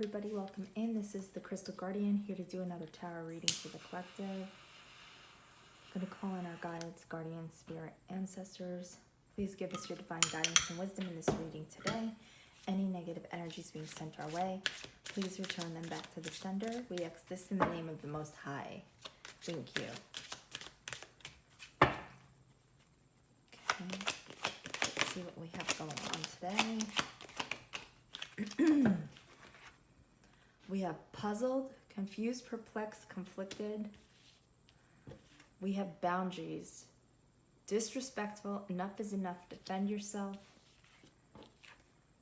everybody, welcome in. This is the Crystal Guardian here to do another tarot reading for the collective. I'm going to call in our guides, guardians, spirit, ancestors. Please give us your divine guidance and wisdom in this reading today. Any negative energies being sent our way, please return them back to the sender. We ask this in the name of the Most High. Thank you. Okay, let's see what we have going on today. We have puzzled, confused, perplexed, conflicted. We have boundaries. Disrespectful, enough is enough, defend yourself.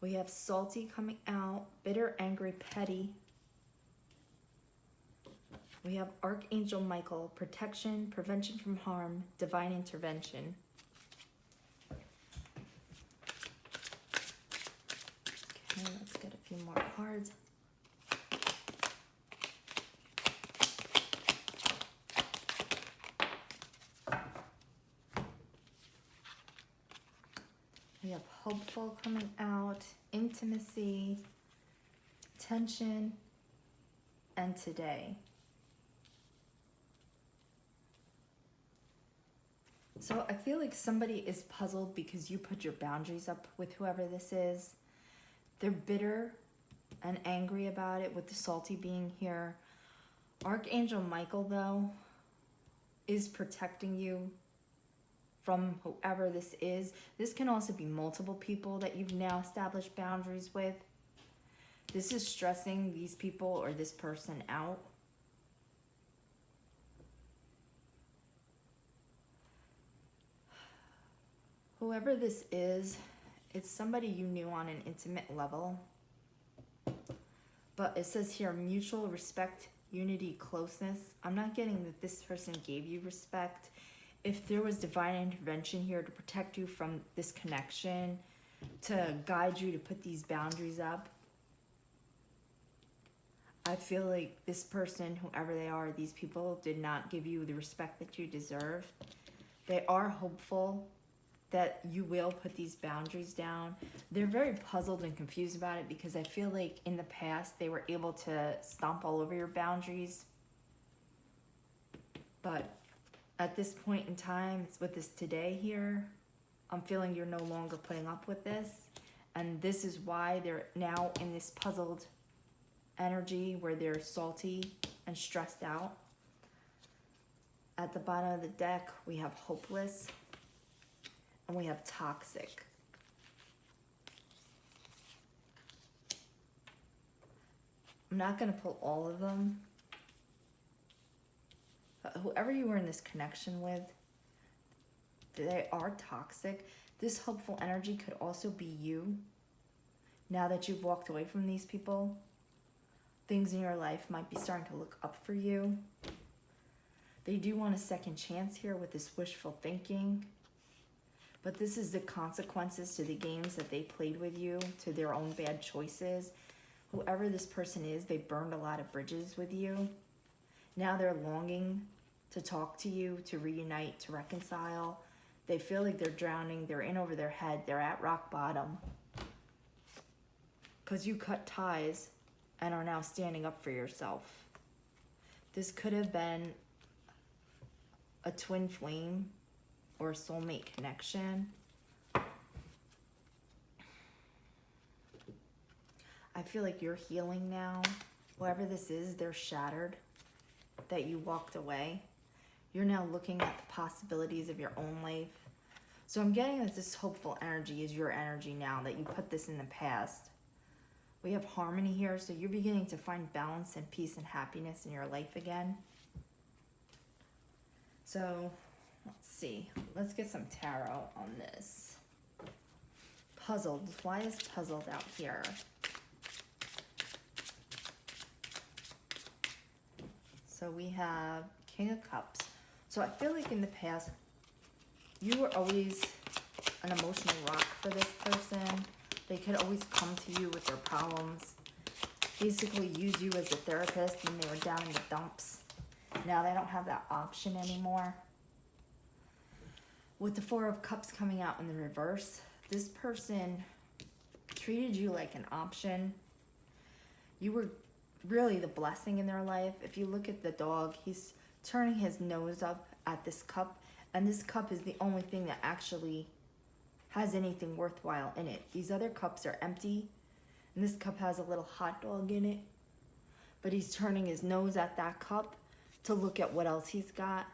We have salty coming out, bitter, angry, petty. We have Archangel Michael, protection, prevention from harm, divine intervention. Okay, let's get a few more cards. We have hopeful coming out, intimacy, tension, and today. So I feel like somebody is puzzled because you put your boundaries up with whoever this is. They're bitter and angry about it, with the salty being here. Archangel Michael, though, is protecting you from whoever this is. This can also be multiple people that you've now established boundaries with. This is stressing these people or this person out. Whoever this is, it's somebody you knew on an intimate level. But it says here, mutual respect, unity, closeness. I'm not getting that this person gave you respect. If there was divine intervention here to protect you from this connection, to guide you to put these boundaries up, I feel like this person, whoever they are, these people did not give you the respect that you deserve. They are hopeful that you will put these boundaries down. They're very puzzled and confused about it because I feel like in the past they were able to stomp all over your boundaries. But at this point in time, it's with this today here, I'm feeling you're no longer putting up with this. And this is why they're now in this puzzled energy where they're salty and stressed out. At the bottom of the deck, we have hopeless and we have toxic. I'm not going to pull all of them. Whoever you were in this connection with, they are toxic. This hopeful energy could also be you. Now that you've walked away from these people, things in your life might be starting to look up for you. They do want a second chance here with this wishful thinking. But this is the consequences to the games that they played with you, to their own bad choices. Whoever this person is, they burned a lot of bridges with you. Now they're longing to talk to you, to reunite, to reconcile. They feel like they're drowning. They're in over their head. They're at rock bottom. Because you cut ties and are now standing up for yourself. This could have been a twin flame or a soulmate connection. I feel like you're healing now. Whoever this is, they're shattered that you walked away. You're now looking at the possibilities of your own life. So I'm getting that this hopeful energy is your energy now, that you put this in the past. We have harmony here, so you're beginning to find balance and peace and happiness in your life again. So let's see. Let's get some tarot on this. Puzzled. Why is puzzled out here? So we have King of Cups. So I feel like in the past, you were always an emotional rock for this person. They could always come to you with their problems. Basically use you as a therapist when they were down in the dumps. Now they don't have that option anymore. With the Four of Cups coming out in the reverse, this person treated you like an option. You were really the blessing in their life. If you look at the dog, he's turning his nose up at this cup, and this cup is the only thing that actually has anything worthwhile in it. These other cups are empty, and this cup has a little hot dog in it, but he's turning his nose at that cup to look at what else he's got.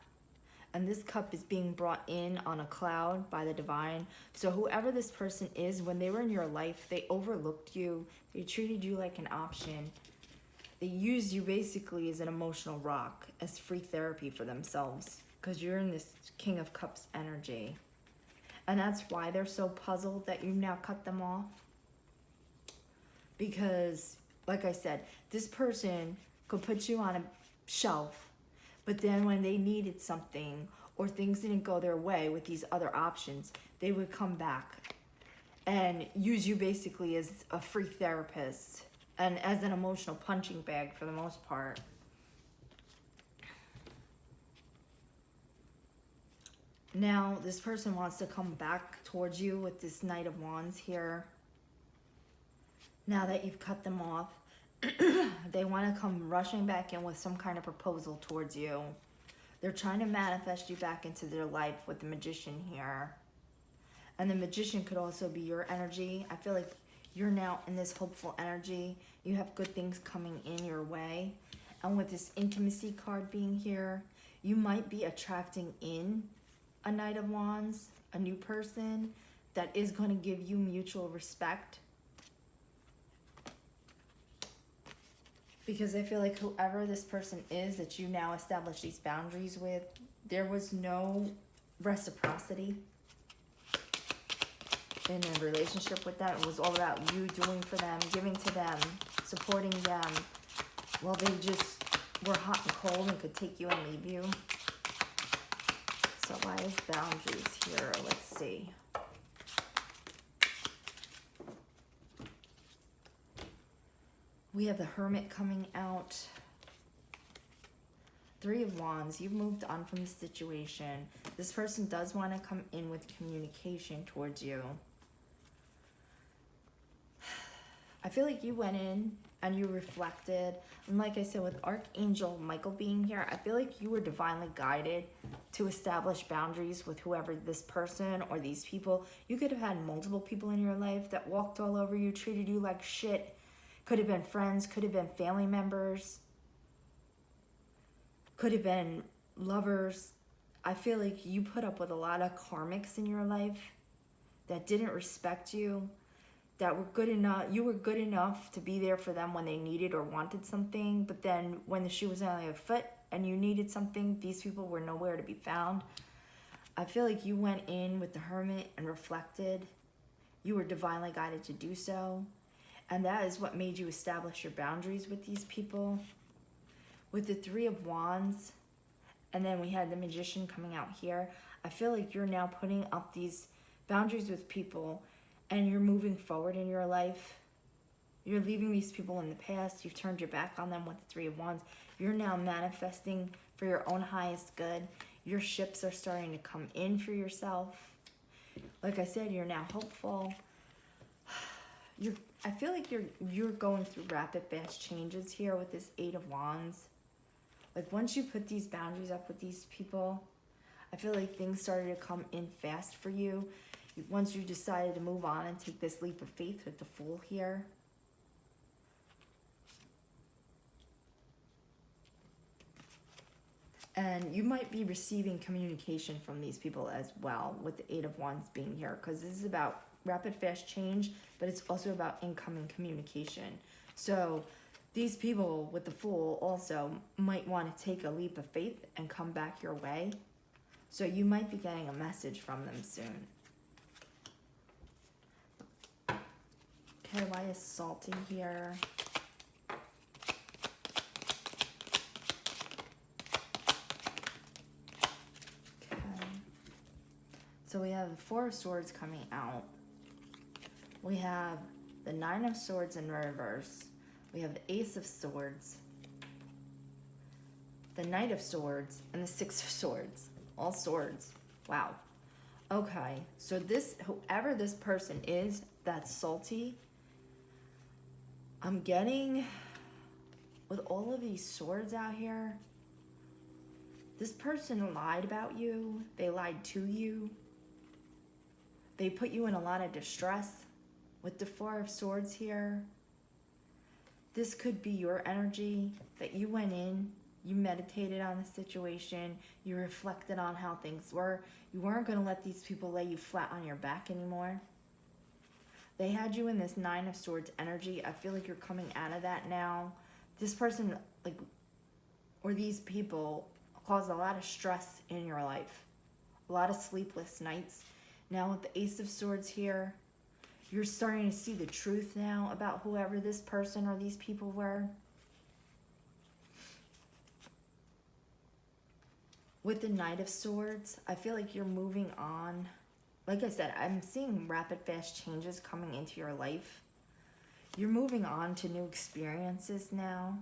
And this cup is being brought in on a cloud by the divine. So whoever this person is, when they were in your life, they overlooked you. They treated you like an option. They used you basically as an emotional rock, as free therapy for themselves, because you're in this King of Cups energy. And that's why they're so puzzled that you now cut them off. Because, like I said, this person could put you on a shelf, but then when they needed something or things didn't go their way with these other options, they would come back and use you basically as a free therapist and as an emotional punching bag for the most part. Now, this person wants to come back towards you with this Knight of Wands here. Now that you've cut them off, they want to come rushing back in with some kind of proposal towards you. They're trying to manifest you back into their life with the Magician here. And the Magician could also be your energy. I feel like you're now in this hopeful energy. You have good things coming in your way. And with this intimacy card being here, you might be attracting in a Knight of Wands, a new person that is going to give you mutual respect. Because I feel like whoever this person is that you now establish these boundaries with, there was no reciprocity in a relationship with them. It was all about you doing for them, giving to them, supporting them. Well, they just were hot and cold and could take you and leave you. So why is boundaries here? Let's see. We have the Hermit coming out. Three of Wands. You've moved on from the situation. This person does want to come in with communication towards you. I feel like you went in and you reflected. And like I said, with Archangel Michael being here, I feel like you were divinely guided to establish boundaries with whoever this person or these people. You could have had multiple people in your life that walked all over you, treated you like shit. Could have been friends, could have been family members, could have been lovers. I feel like you put up with a lot of karmics in your life that didn't respect you, that were good enough. You were good enough to be there for them when they needed or wanted something, but then when the shoe was on their foot and you needed something, these people were nowhere to be found. I feel like you went in with the Hermit and reflected. You were divinely guided to do so. And that is what made you establish your boundaries with these people. With the Three of Wands, and then we had the Magician coming out here. I feel like you're now putting up these boundaries with people and you're moving forward in your life. You're leaving these people in the past. You've turned your back on them with the Three of Wands. You're now manifesting for your own highest good. Your ships are starting to come in for yourself. Like I said, you're now hopeful. I feel like you're going through rapid, fast changes here with this Eight of Wands. Like once you put these boundaries up with these people, I feel like things started to come in fast for you. Once you decided to move on and take this leap of faith with the Fool here. And you might be receiving communication from these people as well with the Eight of Wands being here, because this is about rapid, fast change, but it's also about incoming communication. So these people with the Fool also might want to take a leap of faith and come back your way. So you might be getting a message from them soon. Okay, why is Salty here? So we have the Four of Swords coming out. We have the Nine of Swords in reverse. We have the Ace of Swords, the Knight of Swords, and the Six of Swords. All swords. Wow. Okay, so whoever this person is that's salty, I'm getting with all of these swords out here, this person lied about you. They lied to you. They put you in a lot of distress with the Four of Swords here. This could be your energy that you went in, you meditated on the situation, you reflected on how things were. You weren't going to let these people lay you flat on your back anymore. They had you in this Nine of Swords energy. I feel like you're coming out of that now. This person, like, or these people caused a lot of stress in your life. A lot of sleepless nights. Now with the Ace of Swords here, you're starting to see the truth now about whoever this person or these people were. With the Knight of Swords, I feel like you're moving on. Like I said, I'm seeing rapid, fast changes coming into your life. You're moving on to new experiences now,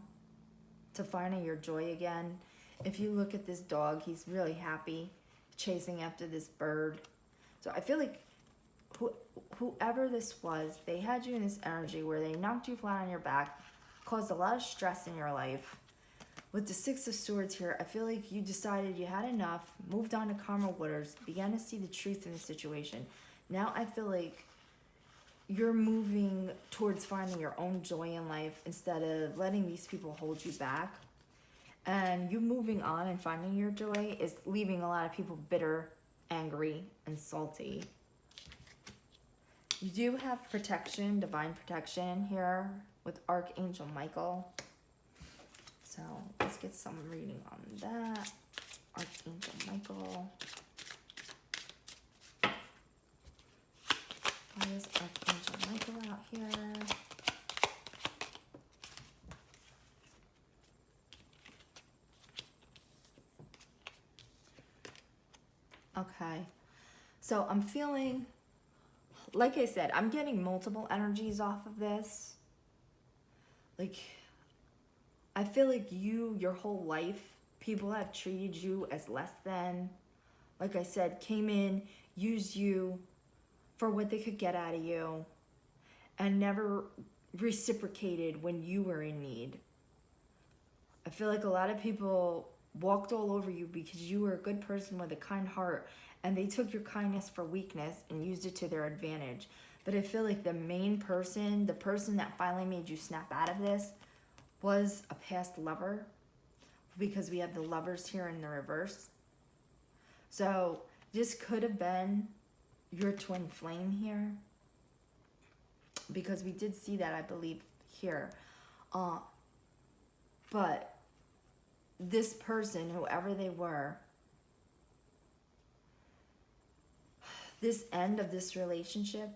to finding your joy again. If you look at this dog, he's really happy chasing after this bird. So I feel like whoever this was, they had you in this energy where they knocked you flat on your back, caused a lot of stress in your life. With the Six of Swords here, I feel like you decided you had enough, moved on to calmer waters, began to see the truth in the situation. Now I feel like you're moving towards finding your own joy in life instead of letting these people hold you back. And you moving on and finding your joy is leaving a lot of people bitter, angry, and salty. You do have protection, divine protection here with Archangel Michael. So let's get some reading on that. Archangel Michael. Why is Archangel Michael out here? Okay. So I'm feeling, like I said, I'm getting multiple energies off of this. Like, I feel like your whole life, people have treated you as less than. Like I said, came in, used you for what they could get out of you, and never reciprocated when you were in need. I feel like a lot of people walked all over you because you were a good person with a kind heart, and they took your kindness for weakness and used it to their advantage. But I feel like the main person, the person that finally made you snap out of this, was a past lover, because we have the Lovers here in the reverse. So this could have been your twin flame here, because we did see that, I believe, here. But this person, whoever they were, this end of this relationship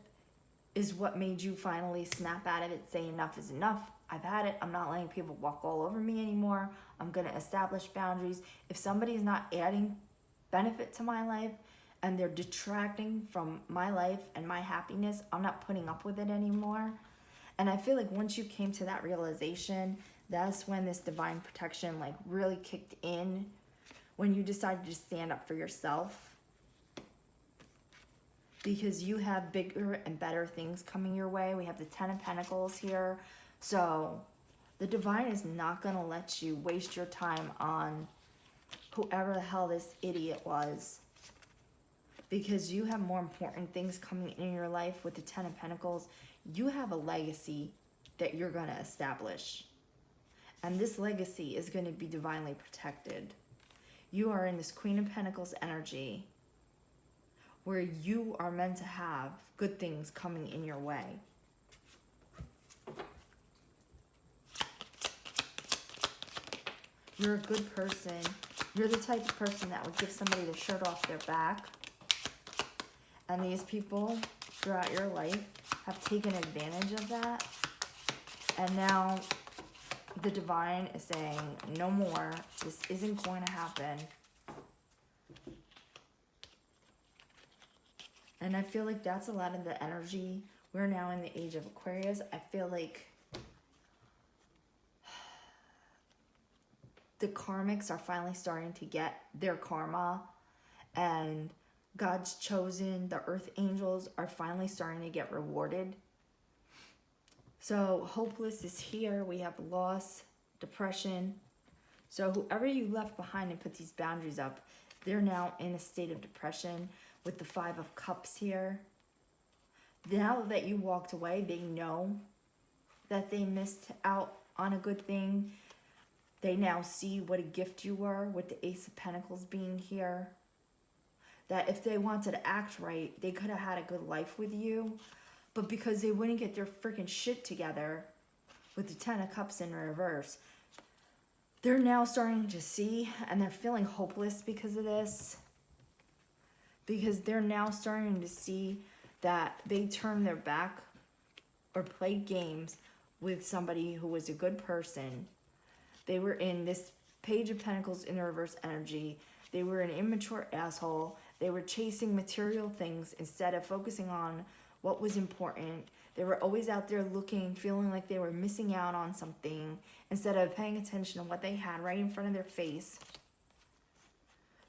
is what made you finally snap out of it, say enough is enough. I've had it. I'm not letting people walk all over me anymore. I'm going to establish boundaries. If somebody's not adding benefit to my life and they're detracting from my life and my happiness, I'm not putting up with it anymore. And I feel like once you came to that realization, that's when this divine protection like really kicked in, when you decided to stand up for yourself, because you have bigger and better things coming your way. We have the Ten of Pentacles here. So the divine is not going to let you waste your time on whoever the hell this idiot was, because you have more important things coming in your life with the Ten of Pentacles. You have a legacy that you're going to establish. And this legacy is going to be divinely protected. You are in this Queen of Pentacles energy where you are meant to have good things coming in your way. You're a good person. You're the type of person that would give somebody the shirt off their back. And these people throughout your life have taken advantage of that. And now the divine is saying, no more. This isn't going to happen. And I feel like that's a lot of the energy. We're now in the age of Aquarius. I feel like the karmics are finally starting to get their karma, and God's chosen, the earth angels, are finally starting to get rewarded. So hopeless is here. We have loss, depression. So whoever you left behind and put these boundaries up, they're now in a state of depression with the Five of Cups here. Now that you walked away, they know that they missed out on a good thing. They now see what a gift you were with the Ace of Pentacles being here. That if they wanted to act right, they could have had a good life with you. But because they wouldn't get their freaking shit together with the Ten of Cups in reverse, they're now starting to see, and they're feeling hopeless because of this. Because they're now starting to see that they turned their back or played games with somebody who was a good person. They were in this Page of Pentacles in the reverse energy. They were an immature asshole. They were chasing material things instead of focusing on what was important. They were always out there looking, feeling like they were missing out on something instead of paying attention to what they had right in front of their face.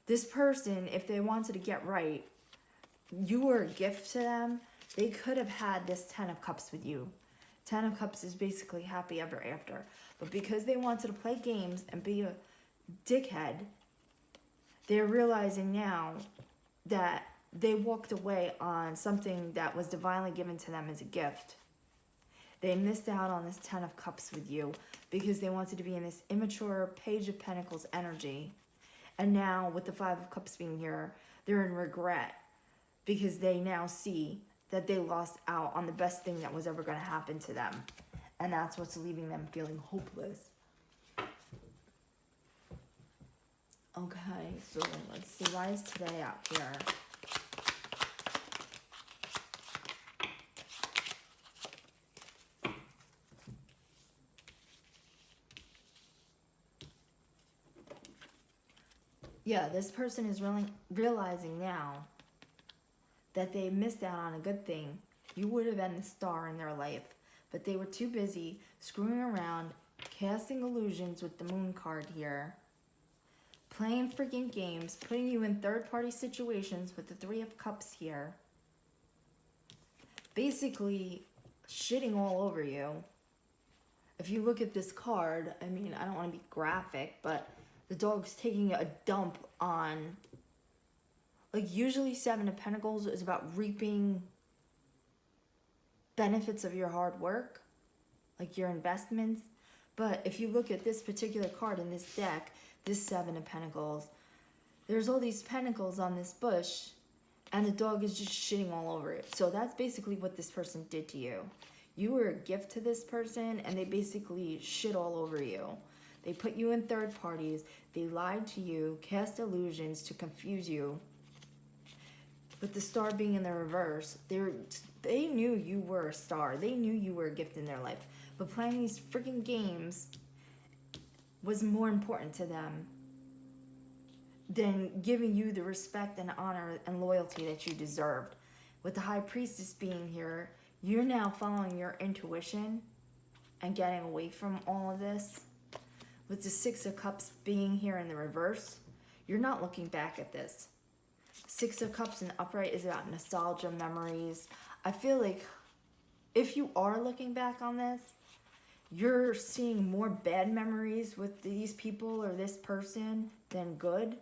This person, if they wanted to get right, you were a gift to them. They could have had this Ten of Cups with you. Ten of Cups is basically happy ever after. But because they wanted to play games and be a dickhead, they're realizing now that they walked away on something that was divinely given to them as a gift. They missed out on this Ten of Cups with you because they wanted to be in this immature Page of Pentacles energy. And now with the Five of Cups being here, they're in regret because they now see that they lost out on the best thing that was ever going to happen to them. And that's what's leaving them feeling hopeless. Okay, so let's see. Why is today out here? Yeah, this person is really realizing now that they missed out on a good thing. You would have been the star in their life, but they were too busy screwing around, casting illusions with the Moon card here, playing freaking games, putting you in third-party situations with the Three of Cups here, basically shitting all over you. If you look at this card, I mean, I don't want to be graphic, but the dog's taking a dump on, like, usually Seven of Pentacles is about reaping benefits of your hard work, like your investments. But if you look at this particular card in this deck, this Seven of Pentacles, there's all these pentacles on this bush, and the dog is just shitting all over it. So that's basically what this person did to you. You were a gift to this person, and they basically shit all over you. They put you in third parties. They lied to you, cast illusions to confuse you. With the star being in the reverse, they knew you were a star. They knew you were a gift in their life. But playing these freaking games was more important to them than giving you the respect and honor and loyalty that you deserved. With the High Priestess being here, you're now following your intuition and getting away from all of this. With the Six of Cups being here in the reverse, you're not looking back at this. Six of Cups in upright is about nostalgia, memories. I feel like if you are looking back on this, you're seeing more bad memories with these people or this person than good.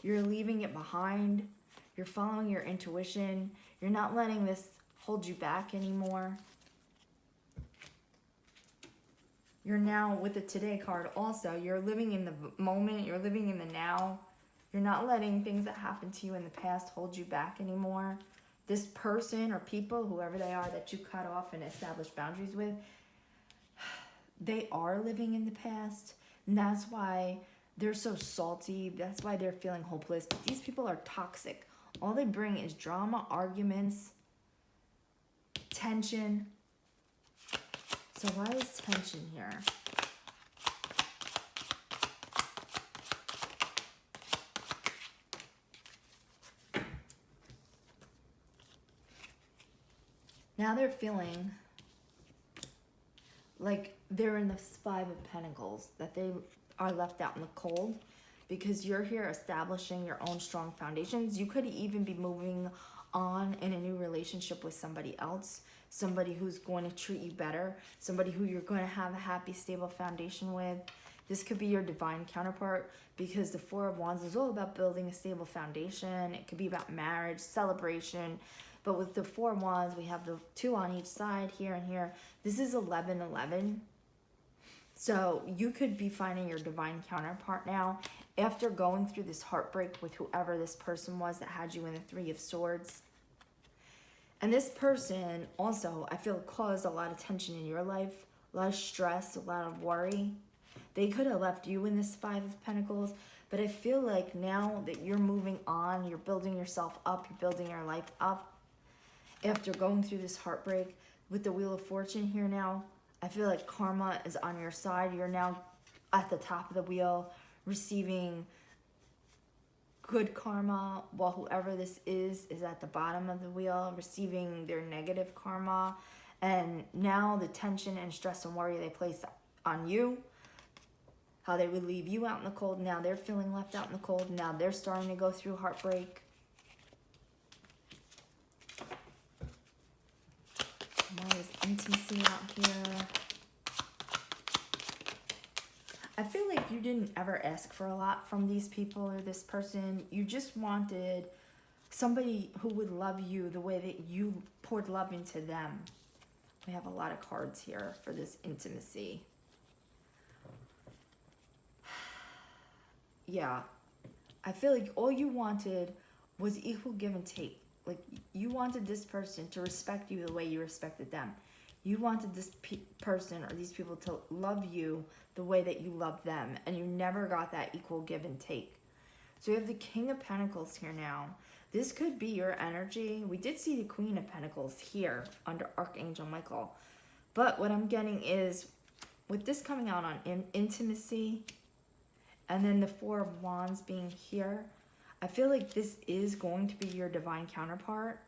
You're leaving it behind. You're following your intuition. You're not letting this hold you back anymore. You're now, with the Today card also, you're living in the moment, you're living in the now. You're not letting things that happened to you in the past hold you back anymore. This person or people, whoever they are that you cut off and established boundaries with, they are living in the past. And that's why they're so salty. That's why they're feeling hopeless. But these people are toxic. All they bring is drama, arguments, tension. So why is tension here? Now they're feeling like they're in the Five of Pentacles, that they are left out in the cold because you're here establishing your own strong foundations. You could even be moving on in a new relationship with somebody else, somebody who's going to treat you better, somebody who you're going to have a happy, stable foundation with. This could be your divine counterpart, because the Four of Wands is all about building a stable foundation. It could be about marriage, celebration. But with the Four of Wands, we have the 2 on each side, here and here. This is 11-11. So you could be finding your divine counterpart now after going through this heartbreak with whoever this person was that had you in the 3 of Swords. And this person also, I feel, caused a lot of tension in your life, a lot of stress, a lot of worry. They could have left you in this 5 of Pentacles, but I feel like now that you're moving on, you're building yourself up, you're building your life up. After going through this heartbreak with the Wheel of Fortune here now, I feel like karma is on your side. You're now at the top of the wheel, receiving good karma, while whoever this is at the bottom of the wheel, receiving their negative karma. And now the tension and stress and worry they placed on you, how they would leave you out in the cold, now they're feeling left out in the cold. Now they're starting to go through heartbreak. Why is intimacy out here? I feel like you didn't ever ask for a lot from these people or this person. You just wanted somebody who would love you the way that you poured love into them. We have a lot of cards here for this intimacy. Yeah, I feel like all you wanted was equal give and take. Like, you wanted this person to respect you the way you respected them. You wanted this person or these people to love you the way that you loved them. And you never got that equal give and take. So we have the King of Pentacles here now. This could be your energy. We did see the Queen of Pentacles here under Archangel Michael. But what I'm getting is, with this coming out on intimacy, and then the Four of Wands being here, I feel like this is going to be your divine counterpart.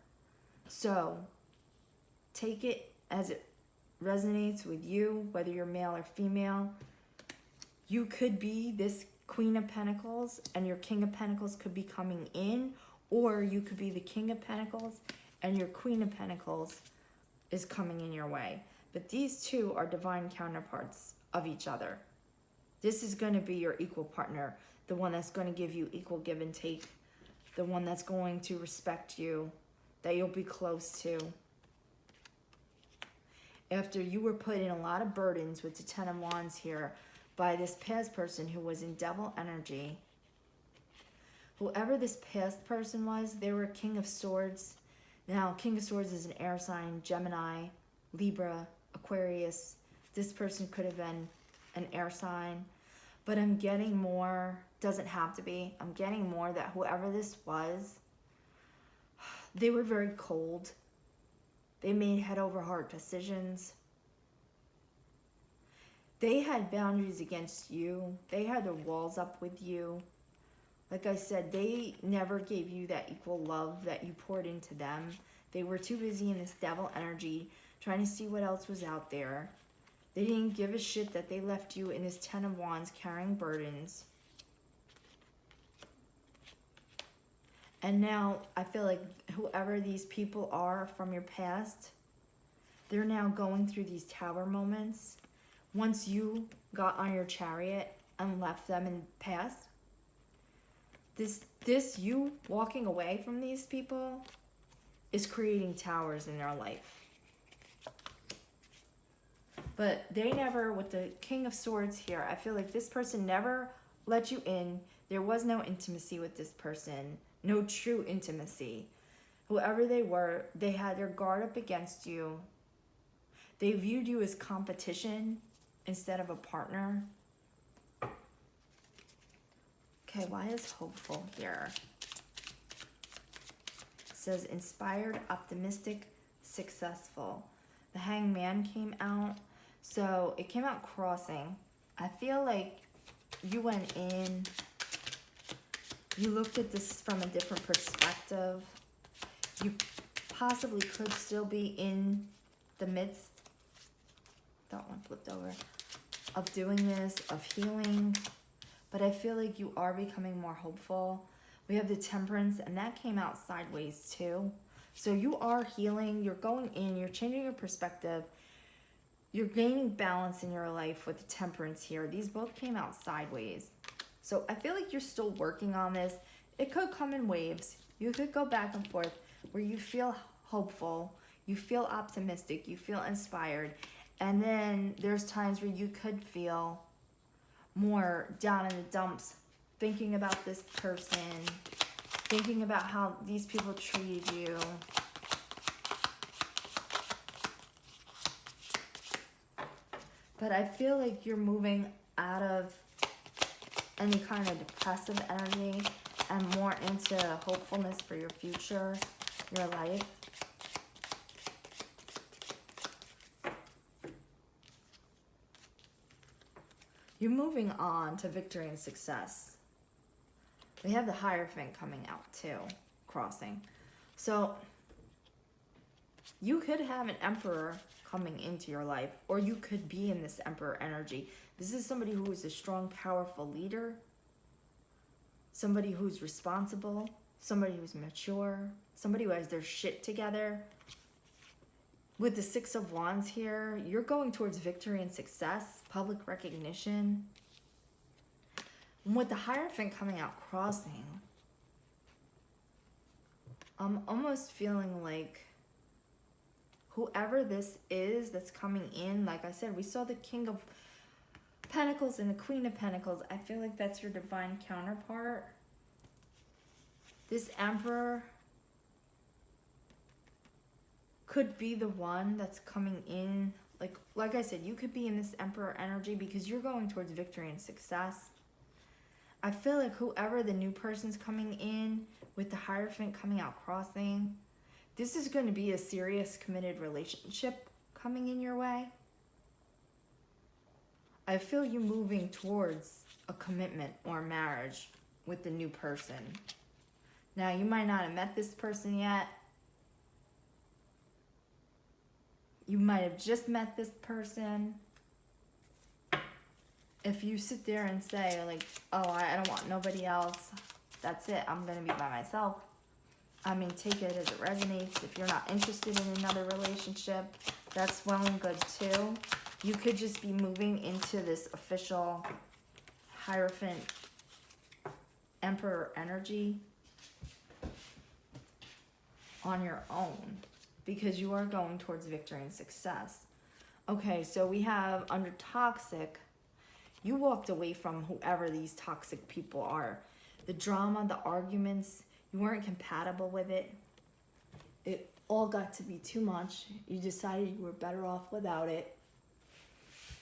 So take it as it resonates with you, whether you're male or female. You could be this Queen of Pentacles and your King of Pentacles could be coming in, or you could be the King of Pentacles and your Queen of Pentacles is coming in your way. But these two are divine counterparts of each other. This is going to be your equal partner, the one that's going to give you equal give and take, the one that's going to respect you, that you'll be close to. After you were put in a lot of burdens with the Ten of Wands here by this past person who was in devil energy. Whoever this past person was, they were King of Swords. Now, King of Swords is an air sign, Gemini, Libra, Aquarius. This person could have been an air sign. But I'm getting more, doesn't have to be, I'm getting more that whoever this was, they were very cold. They made head over heart decisions. They had boundaries against you. They had their walls up with you. Like I said, they never gave you that equal love that you poured into them. They were too busy in this devil energy, trying to see what else was out there. They didn't give a shit that they left you in this Ten of Wands carrying burdens. And now I feel like whoever these people are from your past, they're now going through these tower moments. Once you got on your chariot and left them in the past, this you walking away from these people is creating towers in their life. But they never, with the King of Swords here, I feel like this person never let you in. There was no intimacy with this person. No true intimacy. Whoever they were, they had their guard up against you. They viewed you as competition instead of a partner. Okay, why is hopeful here? It says inspired, optimistic, successful. The Hangman came out. So it came out crossing. I feel like you went in, you looked at this from a different perspective. You possibly could still be in the midst, that one flipped over, of doing this, of healing. But I feel like you are becoming more hopeful. We have the Temperance, and that came out sideways too. So you are healing, you're going in, you're changing your perspective. You're gaining balance in your life with the Temperance here. These both came out sideways. So I feel like you're still working on this. It could come in waves. You could go back and forth where you feel hopeful, you feel optimistic, you feel inspired. And then there's times where you could feel more down in the dumps, thinking about this person, thinking about how these people treated you. But I feel like you're moving out of any kind of depressive energy and more into hopefulness for your future, your life. You're moving on to victory and success. We have the Hierophant coming out too, crossing. So you could have an Emperor coming into your life, or you could be in this Emperor energy. This is somebody who is a strong, powerful leader, somebody who's responsible, somebody who's mature, somebody who has their shit together. With the Six of Wands here, you're going towards victory and success, public recognition. And with the Hierophant coming out crossing, I'm almost feeling like whoever this is that's coming in, like I said, we saw the King of Pentacles and the Queen of Pentacles. I feel like that's your divine counterpart. This Emperor could be the one that's coming in. Like I said, you could be in this Emperor energy because you're going towards victory and success. I feel like whoever the new person's coming in with the Hierophant coming out crossing, this is going to be a serious committed relationship coming in your way. I feel you moving towards a commitment or marriage with the new person. Now, you might not have met this person yet. You might have just met this person. If you sit there and say, like, oh, I don't want nobody else, that's it, I'm going to be by myself. I mean, take it as it resonates. If you're not interested in another relationship, that's well and good too. You could just be moving into this official Hierophant Emperor energy on your own because you are going towards victory and success. Okay, so we have under toxic, you walked away from whoever these toxic people are. The drama, the arguments, you weren't compatible with it. It all got to be too much. You decided you were better off without it.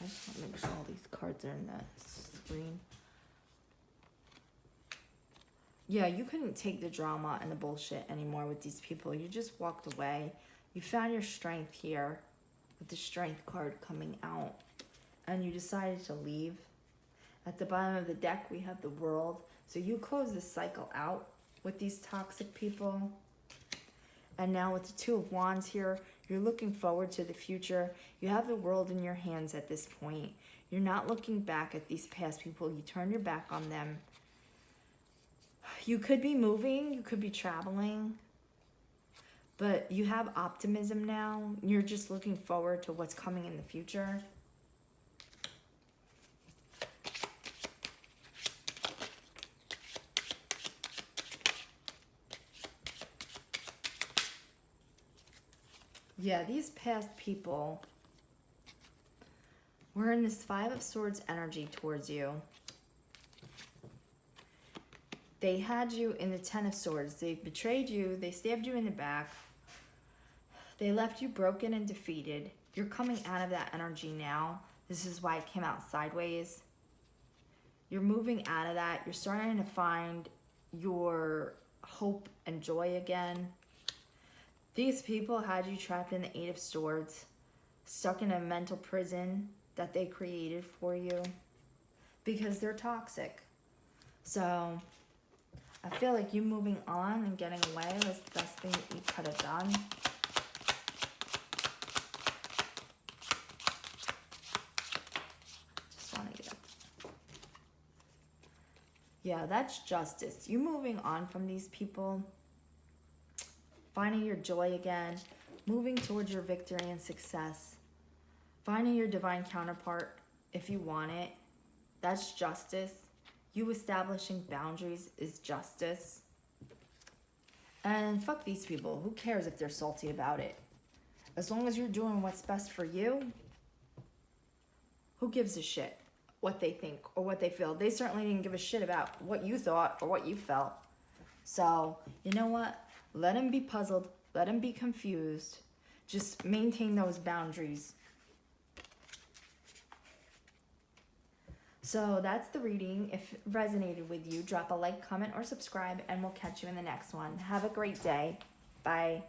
I just want to make sure all these cards are in the screen. Yeah, you couldn't take the drama and the bullshit anymore with these people. You just walked away. You found your strength here with the Strength card coming out. And you decided to leave. At the bottom of the deck, we have the World. So you close this cycle out with these toxic people. And now with the Two of Wands here, you're looking forward to the future. You have the world in your hands at this point. You're not looking back at these past people. You turn your back on them. You could be moving, you could be traveling, but you have optimism now. You're just looking forward to what's coming in the future. Yeah, these past people were in this Five of Swords energy towards you. They had you in the Ten of Swords. They betrayed you. They stabbed you in the back. They left you broken and defeated. You're coming out of that energy now. This is why it came out sideways. You're moving out of that. You're starting to find your hope and joy again. These people had you trapped in the Eight of Swords, stuck in a mental prison that they created for you because they're toxic. So I feel like you moving on and getting away was the best thing that you could have done. Just want to get up. Yeah, that's justice. You moving on from these people, finding your joy again, moving towards your victory and success, Finding your divine counterpart if you want it, that's justice. You establishing boundaries is justice. And fuck these people. Who cares if they're salty about it? As long as you're doing what's best for you, who gives a shit what they think or what they feel? They certainly didn't give a shit about what you thought or what you felt. So, you know what? Let them be puzzled. Let them be confused. Just maintain those boundaries. So that's the reading. If it resonated with you, drop a like, comment, or subscribe, and we'll catch you in the next one. Have a great day. Bye.